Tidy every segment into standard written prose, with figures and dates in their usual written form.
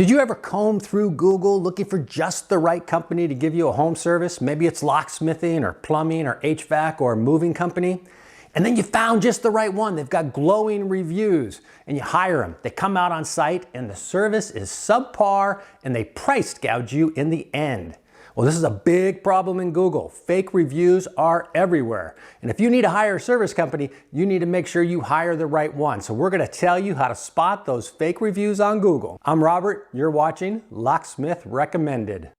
Did you ever comb through Google looking for just the right company to give you a home service? Maybe it's locksmithing or plumbing or HVAC or a moving company. And then you found just the right one. They've got glowing reviews and you hire them. They come out on site and the service is subpar and they price gouge you in the end. Well, this is a big problem in Google. Fake reviews are everywhere. And if you need to hire a service company, you need to make sure you hire the right one. So we're gonna tell you how to spot those fake reviews on Google. I'm Robert, you're watching Locksmith Recommended.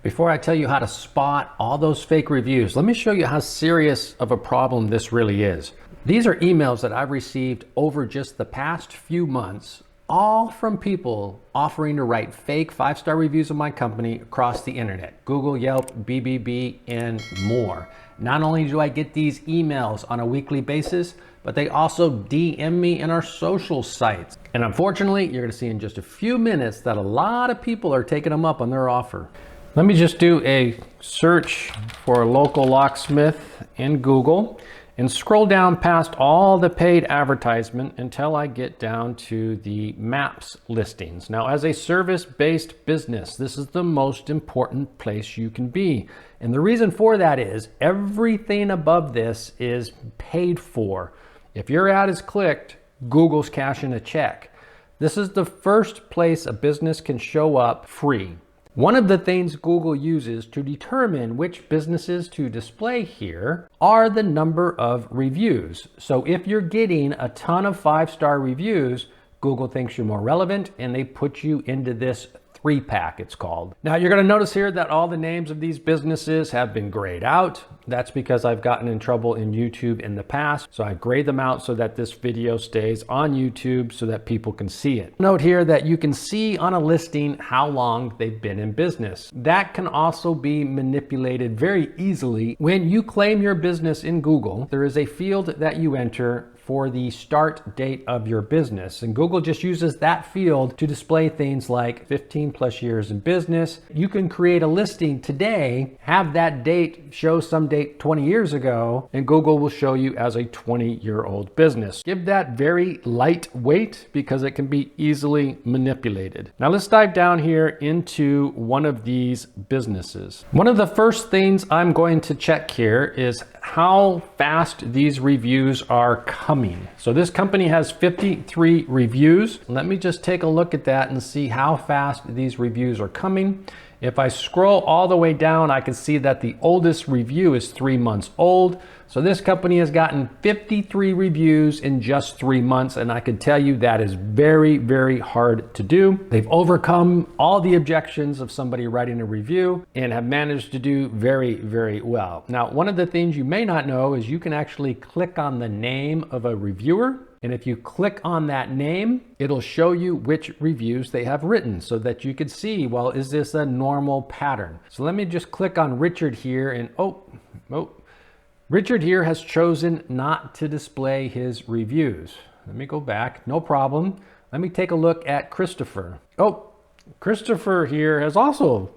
Before I tell you how to spot all those fake reviews, let me show you how serious of a problem this really is. These are emails that I've received over just the past few months, all from people offering to write fake 5-star reviews of my company across the internet, Google, Yelp, BBB, and more. Not only do I get these emails on a weekly basis, but they also DM me in our social sites. And unfortunately, you're gonna see in just a few minutes that a lot of people are taking them up on their offer. Let me just do a search for a local locksmith in Google and scroll down past all the paid advertisement until I get down to the maps listings. Now, as a service-based business, this is the most important place you can be. And the reason for that is everything above this is paid for. If your ad is clicked, Google's cashing a check. This is the first place a business can show up free. One of the things Google uses to determine which businesses to display here are the number of reviews. So if you're getting a ton of 5-star reviews, Google thinks you're more relevant and they put you into this 3-pack, it's called. Now you're gonna notice here that all the names of these businesses have been grayed out. That's because I've gotten in trouble in YouTube in the past. So I grayed them out so that this video stays on YouTube so that people can see it. Note here that you can see on a listing how long they've been in business. That can also be manipulated very easily. When you claim your business in Google, there is a field that you enter for the start date of your business. And Google just uses that field to display things like 15 plus years in business. You can create a listing today, have that date show some date 20 years ago, and Google will show you as a 20-year-old business. Give that very light weight because it can be easily manipulated. Now let's dive down here into one of these businesses. One of the first things I'm going to check here is how fast these reviews are coming. So this company has 53 reviews. Let me just take a look at that and see how fast these reviews are coming. If I scroll all the way down, I can see that the oldest review is 3 months old. So this company has gotten 53 reviews in just 3 months, and I can tell you that is very, very hard to do. They've overcome all the objections of somebody writing a review and have managed to do very, very well. Now, one of the things you may not know is you can actually click on the name of a reviewer. And if you click on that name, it'll show you which reviews they have written so that you can see, well, is this a normal pattern? So let me just click on Richard here and Richard here has chosen not to display his reviews. Let me go back, no problem. Let me take a look at Christopher. Oh, Christopher here has also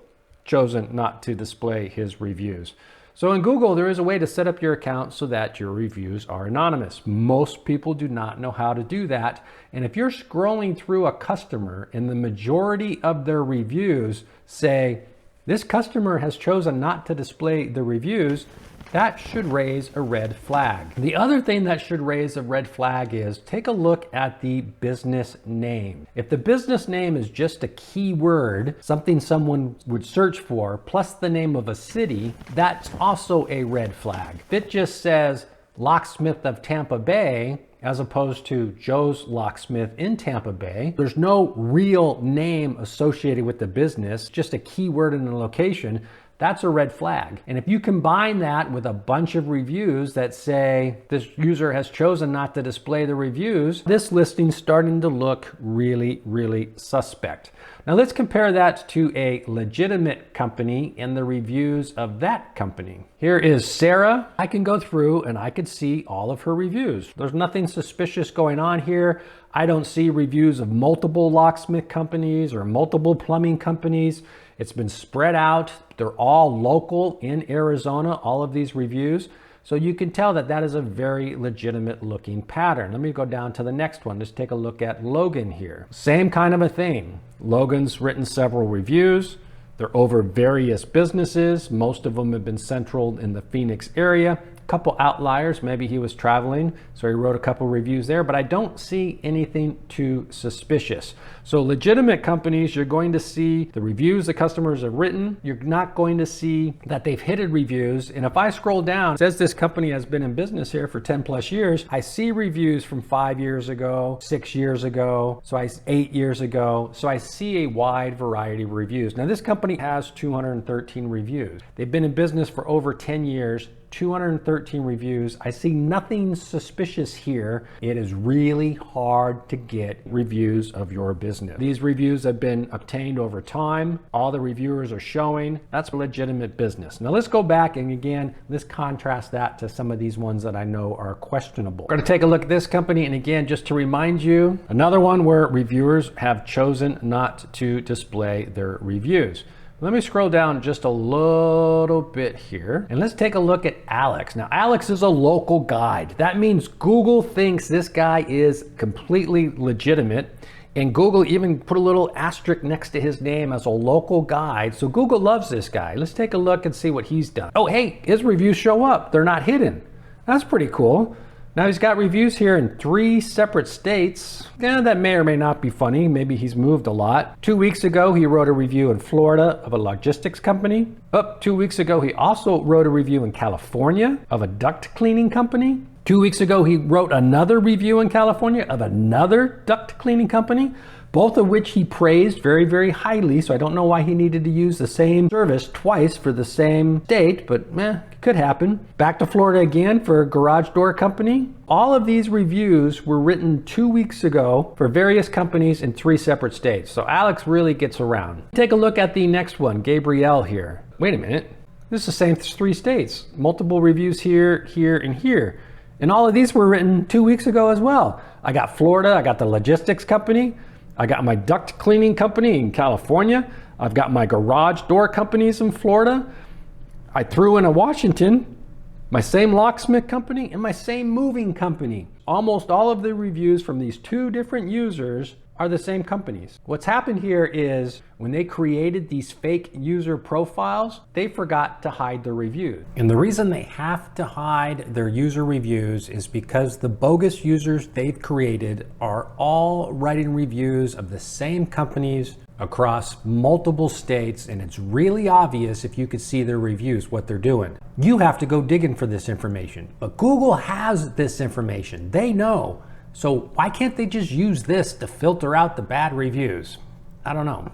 chosen not to display his reviews. So in Google, there is a way to set up your account so that your reviews are anonymous. Most people do not know how to do that. And if you're scrolling through a customer and the majority of their reviews say, this customer has chosen not to display the reviews, that should raise a red flag. The other thing that should raise a red flag is take a look at the business name. If the business name is just a keyword, something someone would search for, plus the name of a city, that's also a red flag. If it just says Locksmith of Tampa Bay, as opposed to Joe's Locksmith in Tampa Bay, there's no real name associated with the business, just a keyword in a location, that's a red flag. And if you combine that with a bunch of reviews that say this user has chosen not to display the reviews, this listing's starting to look really, really suspect. Now let's compare that to a legitimate company and the reviews of that company. Here is Sarah. I can go through and I could see all of her reviews. There's nothing suspicious going on here. I don't see reviews of multiple locksmith companies or multiple plumbing companies. It's been spread out. They're all local in Arizona, all of these reviews. So you can tell that that is a very legitimate looking pattern. Let me go down to the next one. Let's take a look at Logan here. Same kind of a thing. Logan's written several reviews. They're over various businesses. Most of them have been central in the Phoenix area. Couple outliers, maybe he was traveling, so he wrote a couple reviews there, but I don't see anything too suspicious. So legitimate companies, you're going to see the reviews the customers have written. You're not going to see that they've hidden reviews. And if I scroll down, it says this company has been in business here for 10 plus years. I see reviews from 5 years ago, 6 years ago, 8 years ago. So I see a wide variety of reviews. Now this company has 213 reviews. They've been in business for over 10 years. 213 reviews. I see nothing suspicious here. It is really hard to get reviews of your business. These reviews have been obtained over time. All the reviewers are showing. That's a legitimate business. Now let's go back and again, let's contrast that to some of these ones that I know are questionable. We're going to take a look at this company, and again, just to remind you, another one where reviewers have chosen not to display their reviews. Let me scroll down just a little bit here and let's take a look at Alex. Now, Alex is a local guide. That means Google thinks this guy is completely legitimate, and Google even put a little asterisk next to his name as a local guide. So Google loves this guy. Let's take a look and see what he's done. Oh, hey, his reviews show up. They're not hidden. That's pretty cool. Now he's got reviews here in 3 separate states. Yeah, that may or may not be funny. Maybe he's moved a lot. 2 weeks ago, he wrote a review in Florida of a logistics company. 2 weeks ago, he also wrote a review in California of a duct cleaning company. 2 weeks ago, he wrote another review in California of another duct cleaning company, both of which he praised very, very highly. So I don't know why he needed to use the same service twice for the same state, but it could happen. Back to Florida again for a garage door company. All of these reviews were written 2 weeks ago for various companies in 3 separate states. So Alex really gets around. Take a look at the next one, Gabrielle here. Wait a minute, this is the same 3 states. Multiple reviews here, here, and here. And all of these were written 2 weeks ago as well. I got Florida, I got the logistics company, I got my duct cleaning company in California. I've got my garage door companies in Florida. I threw in a Washington, my same locksmith company, and my same moving company. Almost all of the reviews from these 2 different users are the same companies. What's happened here is when they created these fake user profiles, they forgot to hide the reviews. And the reason they have to hide their user reviews is because the bogus users they've created are all writing reviews of the same companies across multiple states, and it's really obvious if you could see their reviews what they're doing. You have to go digging for this information, but Google has this information. They know. So why can't they just use this to filter out the bad reviews? I don't know.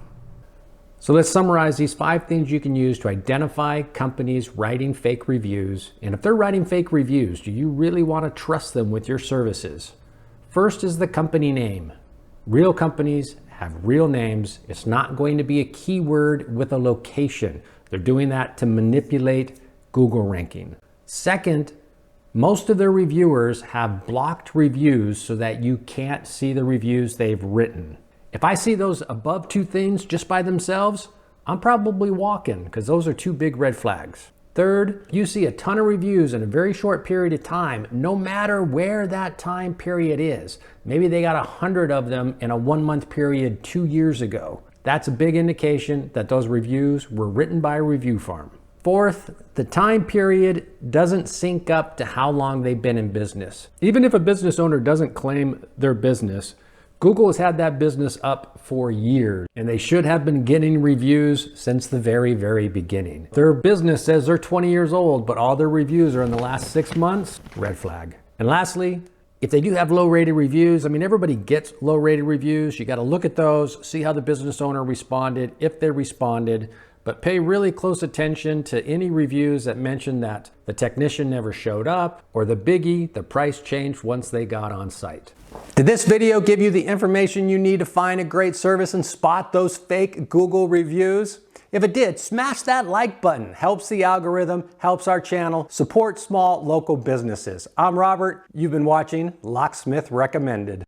So let's summarize these 5 things you can use to identify companies writing fake reviews. And if they're writing fake reviews, do you really want to trust them with your services? First is the company name. Real companies have real names. It's not going to be a keyword with a location. They're doing that to manipulate Google ranking. Second, most of their reviewers have blocked reviews so that you can't see the reviews they've written. If I see those above 2 things just by themselves, I'm probably walking because those are 2 big red flags. Third, you see a ton of reviews in a very short period of time, no matter where that time period is. Maybe they got 100 of them in a 1-month period 2 years ago. That's a big indication that those reviews were written by a review farm. Fourth, the time period doesn't sync up to how long they've been in business. Even if a business owner doesn't claim their business, Google has had that business up for years, and they should have been getting reviews since the very, very beginning. Their business says they're 20 years old, but all their reviews are in the last 6 months, red flag. And lastly, if they do have low-rated reviews, I mean, everybody gets low-rated reviews. You got to look at those, see how the business owner responded, if they responded, but pay really close attention to any reviews that mention that the technician never showed up, or the biggie, the price changed once they got on site. Did this video give you the information you need to find a great service and spot those fake Google reviews? If it did, smash that like button. Helps the algorithm, helps our channel, support small local businesses. I'm Robert. You've been watching Locksmith Recommended.